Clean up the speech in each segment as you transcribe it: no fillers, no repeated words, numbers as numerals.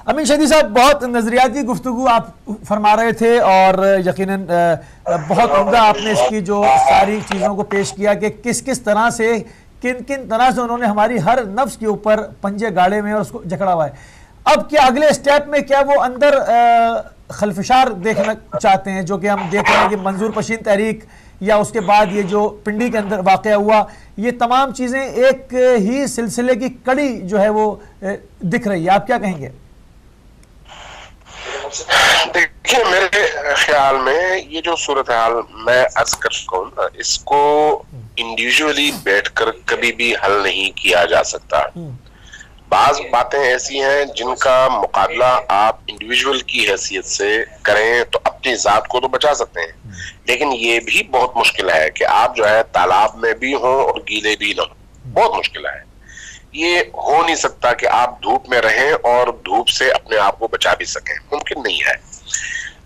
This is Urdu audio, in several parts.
امین شہیدی صاحب، بہت نظریاتی گفتگو آپ فرما رہے تھے اور یقیناً بہت عمدہ آپ نے اس کی جو ساری چیزوں کو پیش کیا کہ کس کس طرح سے کن طرح سے انہوں نے ہماری ہر نفس کے اوپر پنجے گاڑے میں اور اس کو جکڑا ہوا ہے. اب کیا اگلے سٹیپ میں کیا وہ اندر خلفشار دیکھنا چاہتے ہیں جو کہ ہم دیکھ رہے ہیں کہ منظور پشین تحریک یا اس کے بعد یہ جو پنڈی کے اندر واقعہ ہوا، یہ تمام چیزیں ایک ہی سلسلے کی کڑی جو ہے وہ دکھ رہی ہے. آپ کیا کہیں گے؟ دیکھیے میرے خیال میں یہ جو صورتحال میں عرض کر چکا ہوں، اس کو انڈیویجولی بیٹھ کر کبھی بھی حل نہیں کیا جا سکتا. بعض باتیں ایسی ہیں جن کا مقابلہ آپ انڈیویجول کی حیثیت سے کریں تو اپنی ذات کو تو بچا سکتے ہیں، لیکن یہ بھی بہت مشکل ہے کہ آپ جو ہے تالاب میں بھی ہوں اور گیلے بھی نہ ہوں. بہت مشکل ہے. یہ ہو نہیں سکتا کہ آپ دھوپ میں رہیں اور دھوپ سے اپنے آپ کو بچا بھی سکیں، ممکن نہیں ہے.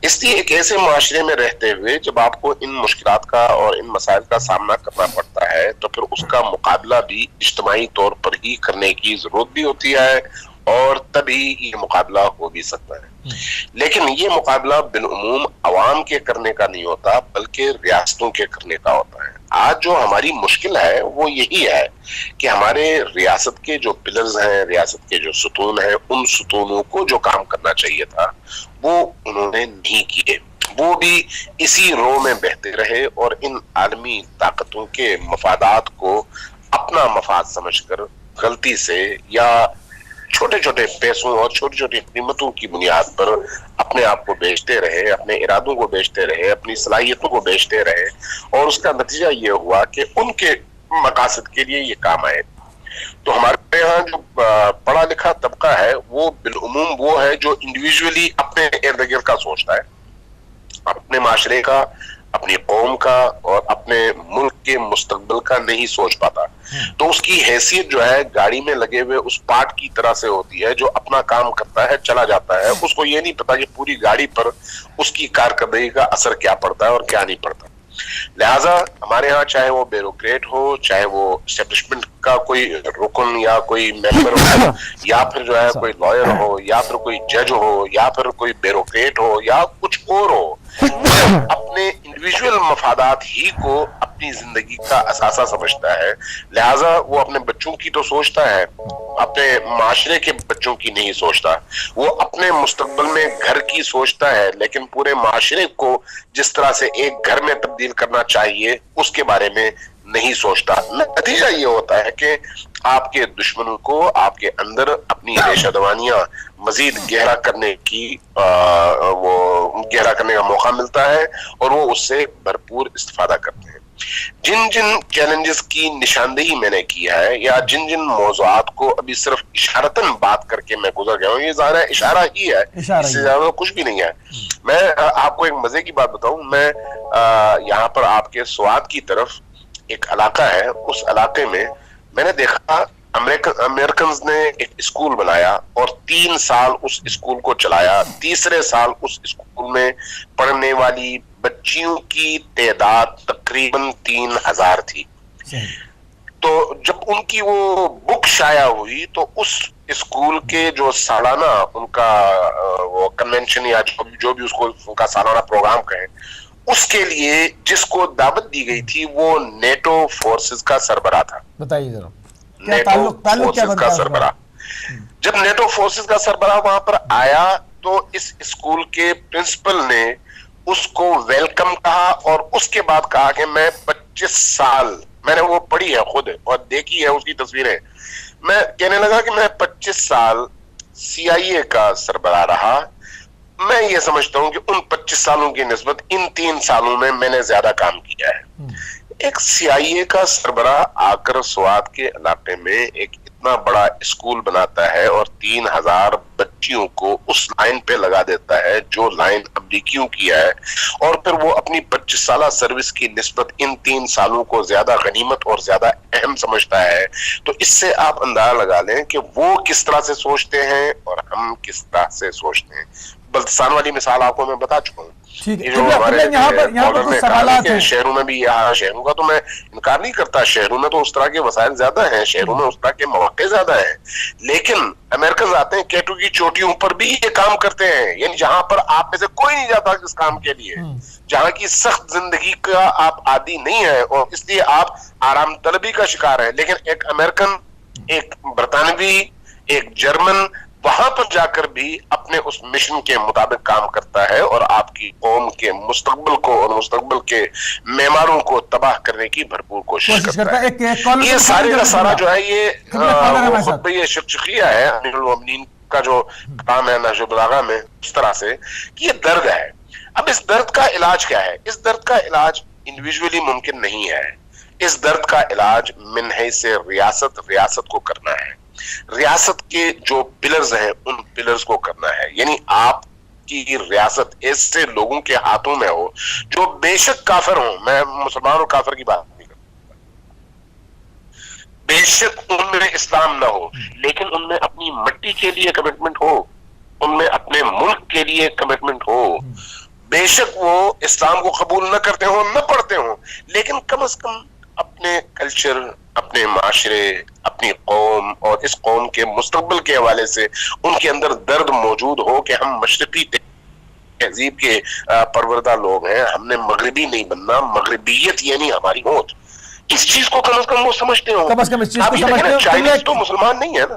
اس لیے ایک ایسے معاشرے میں رہتے ہوئے جب آپ کو ان مشکلات کا اور ان مسائل کا سامنا کرنا پڑتا ہے تو پھر اس کا مقابلہ بھی اجتماعی طور پر ہی کرنے کی ضرورت بھی ہوتی ہے، اور تبھی یہ مقابلہ ہو بھی سکتا ہے. لیکن یہ مقابلہ بالعموم عوام کے کرنے کا نہیں ہوتا بلکہ ریاستوں کے کرنے کا ہوتا ہے. آج جو ہماری مشکل ہے وہ یہی ہے کہ ہمارے ریاست کے جو پلرز ہیں، ریاست کے جو ستون ہیں، ان ستونوں کو جو کام کرنا چاہیے تھا وہ انہوں نے نہیں کیے. وہ بھی اسی رو میں بہتے رہے اور ان عالمی طاقتوں کے مفادات کو اپنا مفاد سمجھ کر غلطی سے یا چھوٹے چھوٹے پیسوں اور چھوٹی چھوٹی قیمتوں کی بنیاد پر اپنے آپ کو بیچتے رہے، اپنے ارادوں کو بیچتے رہے، اپنی صلاحیتوں کو بیچتے رہے، اور اس کا نتیجہ یہ ہوا کہ ان کے مقاصد کے لیے یہ کام آئے. تو ہمارے یہاں جو پڑھا لکھا طبقہ ہے وہ بالعموم وہ ہے جو انڈیویجولی اپنے ارد گرد کا سوچتا ہے، اپنے معاشرے کا، اپنی قوم کا اور اپنے ملک کے مستقبل کا نہیں سوچ پاتا. تو اس کی حیثیت جو ہے گاڑی میں لگے ہوئے اس پارٹ کی طرح سے ہوتی ہے جو اپنا کام کرتا ہے، چلا جاتا ہے. اس کو یہ نہیں پتا کہ پوری گاڑی پر اس کی کارکردگی کا اثر کیا پڑتا ہے اور کیا نہیں پڑتا. لہٰذا ہمارے ہاں چاہے وہ بیوروکریٹ ہو، چاہے وہ اسٹیبلشمنٹ کا کوئی رکن یا کوئی ممبر ہو، یا پھر جو ہے کوئی لائر ہو، یا پھر کوئی جج ہو، یا پھر کوئی بیوروکریٹ ہو، یا کچھ اور ہو، اپنے انڈیویجول مفادات ہی کو اپنی زندگی کا اثاثہ سمجھتا ہے. لہٰذا وہ اپنے بچوں کی تو سوچتا ہے، اپنے معاشرے کے بچوں کی نہیں سوچتا. وہ اپنے مستقبل میں گھر کی سوچتا ہے لیکن پورے معاشرے کو جس طرح سے ایک گھر میں تبدیل کرنا چاہیے اس کے بارے میں نہیں سوچتا. نتیجہ یہ ہوتا ہے کہ آپ کے دشمنوں کو آپ کے اندر اپنی ریشہ دوانیاں مزید گہرا کرنے کا موقع ملتا ہے اور وہ اس سے بھرپور استفادہ کرتے ہیں. جن جن چیلنجز کی نشاندہی میں نے کیا ہے یا جن جن موضوعات کو ابھی صرف اشارتاً بات کر کے میں گزر گیا ہوں، یہ ظاہر ہے اشارہ ہی ہے، اس سے زیادہ کچھ بھی نہیں ہے. میں آپ کو ایک مزے کی بات بتاؤں، میں یہاں پر آپ کے سوات کی طرف ایک علاقہ ہے، اس علاقے میں میں نے دیکھا امریکنز نے ایک اسکول بنایا اور 3 سال اس اسکول کو چلایا. تیسرے سال اس اسکول میں پڑھنے والی بچیوں کی تعداد تقریباً 3000 تھی. تو جب ان کی وہ بک شائع ہوئی تو اس اسکول کے جو سالانہ ان کا وہ کنونشن یا جو بھی اس کو ان کا سالانہ پروگرام کہیں، اس کے لیے جس کو دعوت دی گئی تھی وہ نیٹو فورسز کا سربراہ تھا. بتائیے ذرا نیٹو فورسز کا سربراہ. جب نیٹو فورسز کا سربراہ وہاں پر آیا تو اس اسکول کے پرنسپل نے اس کو ویلکم کہا اور اس کے بعد کہا کہ میں 25 سال، میں نے وہ پڑھی ہے خود اور دیکھی ہے اس کی تصویریں، میں کہنے لگا کہ میں 25 سال CIA کا سربراہ رہا. میں یہ سمجھتا ہوں کہ ان 25 سالوں کی نسبت ان 3 سالوں میں نے زیادہ کام کیا ہے. ایک CIA کا سربراہ آ کر سوات کے علاقے میں ایک اتنا بڑا اسکول بناتا ہے اور 3000 بچیوں کو اس لائن پہ لگا دیتا ہے جو لائن امریکیوں کی ہے، اور پھر وہ اپنی 25 سالہ سروس کی نسبت ان 3 سالوں کو زیادہ غنیمت اور زیادہ اہم سمجھتا ہے. تو اس سے آپ اندازہ لگا لیں کہ وہ کس طرح سے سوچتے ہیں اور ہم کس طرح سے سوچتے ہیں. بلتستان والی مثال آپ کو میں بتا چکا ہوں. شہروں میں بھی شہروں کا تو میں انکار نہیں کرتا، شہروں میں تو اس طرح کے وسائل زیادہ ہیں، شہروں میں اس طرح کے مواقع زیادہ ہیں، لیکن امریکن آتے ہیں کیٹو کی چوٹیوں پر بھی یہ کام کرتے ہیں، یعنی جہاں پر آپ میں سے کوئی نہیں جاتا اس کام کے لیے، جہاں کی سخت زندگی کا آپ عادی نہیں ہیں اور اس لیے آپ آرام طلبی کا شکار ہیں، لیکن ایک امریکن، ایک برطانوی، ایک جرمن وہاں پر جا کر بھی اپنے اس مشن کے مطابق کام کرتا ہے اور آپ کی قوم کے مستقبل کو اور مستقبل کے معماروں کو تباہ کرنے کی بھرپور کوشش کرتا ہے۔ یہ سارے کا سارا جو ہے یہ خطبہ شقشقیہ ہے امیر المومنین کا جو کام ہے نہج البلاغہ میں، اس طرح سے کہ یہ درد ہے۔ اب اس درد کا علاج کیا ہے؟ اس درد کا علاج انڈیویجولی ممکن نہیں ہے، اس درد کا علاج من حیث ریاست کو کرنا ہے، ریاست کے جو پلرز ہیں ان پلرز کو کرنا ہے، یعنی آپ کی ریاست ایسے لوگوں کے ہاتھوں میں ہو جو بے شک کافر ہوں، میں مسلمان اور کافر کی بات نہیں کرتا، بے شک ان میں اسلام نہ ہو لیکن ان میں اپنی مٹی کے لیے کمٹمنٹ ہو، ان میں اپنے ملک کے لیے کمٹمنٹ ہو، بے شک وہ اسلام کو قبول نہ کرتے ہوں، نہ پڑھتے ہوں، لیکن کم از کم اپنے کلچر، اپنے معاشرے، اپنی قوم اور اس قوم کے مستقبل کے حوالے سے ان کے اندر درد موجود ہو کہ ہم مشرقی تہذیب کے پروردہ لوگ ہیں، ہم نے مغربی نہیں بننا، مغربیت یعنی ہماری موت، اس چیز کو کم از کم وہ سمجھتے ہوں۔ چائنیز تو مسلمان نہیں ہے نا،